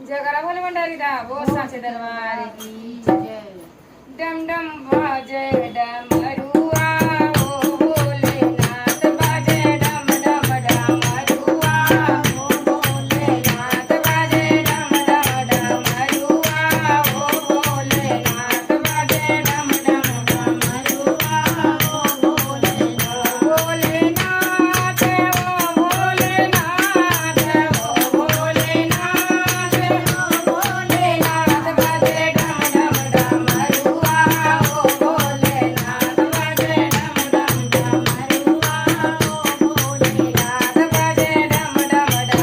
जगरा बोले मंडारीदा वो सांचे दरबार की डम डम बाजे डमरुआ ओ भोलेनाथ बाजे डम डम डमरुआ ओ भोलेनाथ बाजे डम डम डमरुआ ओ भोलेनाथ बाजे डम डम डमरुआ ओ भोलेनाथ भोलेनाथ ओ भोलेनाथ ओ भोलेनाथ ओ भोलेनाथ बाजे डम डम डमरुआ ओ भोलेनाथ बाजे डम डम डमरुआ ओ भोलेनाथ बाजे डम डम डमरुआ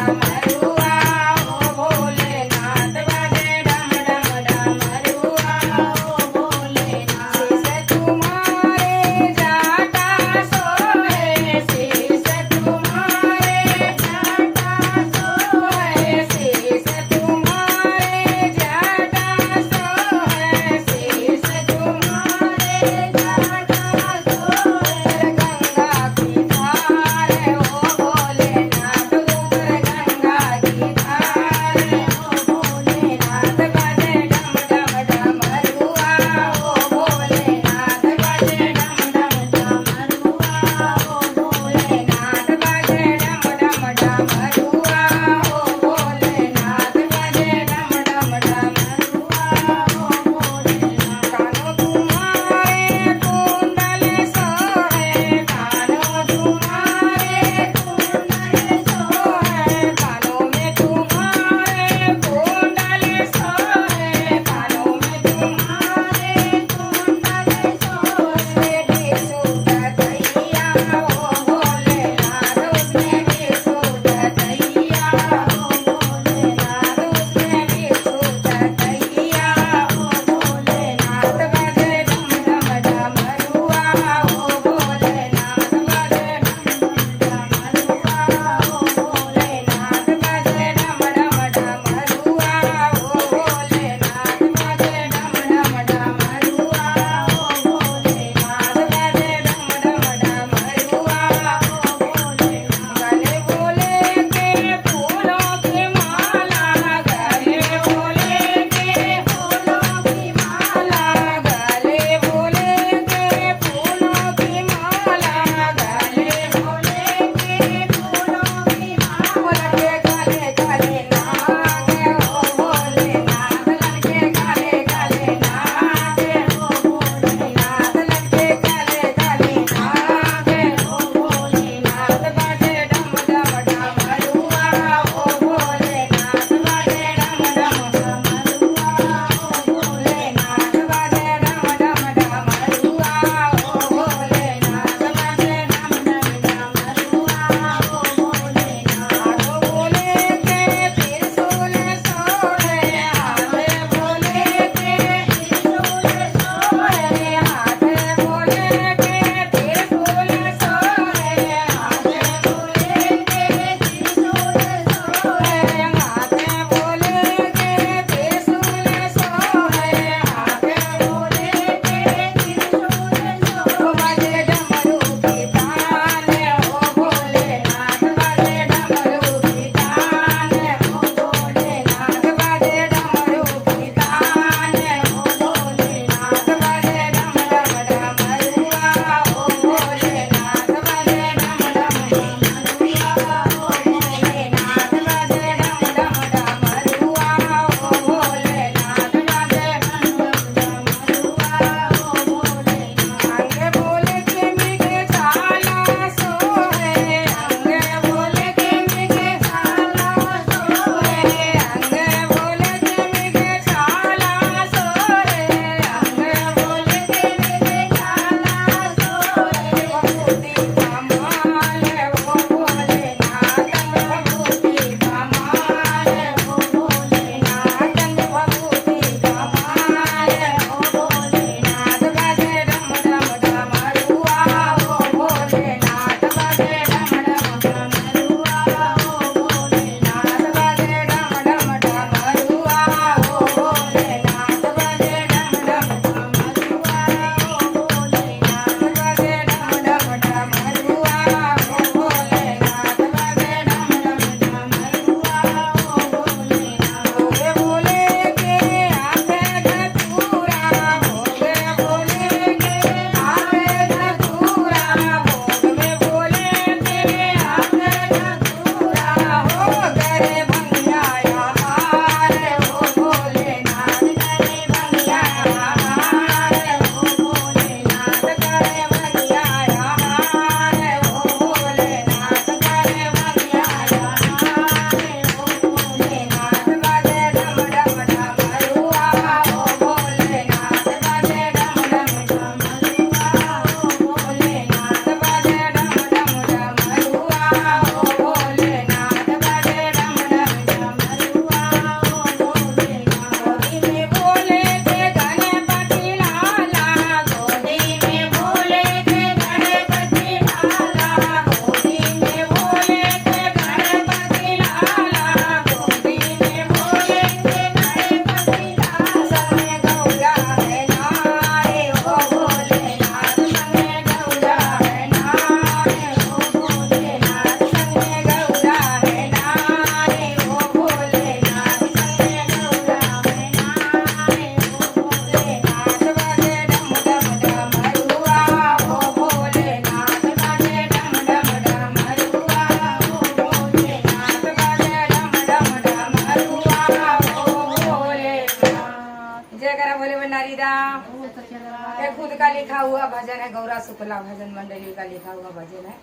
लता शुक्ला भजन मंडली का लिखा हुआ भजन है।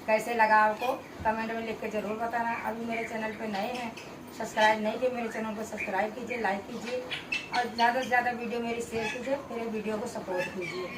कैसे लगा आपको कमेंट में लिख के जरूर बताना। अभी मेरे चैनल पे नए हैं, सब्सक्राइब नहीं किए मेरे चैनल को सब्सक्राइब कीजिए, लाइक कीजिए और ज़्यादा से ज़्यादा वीडियो मेरी शेयर कीजिए, मेरे वीडियो को सपोर्ट कीजिए।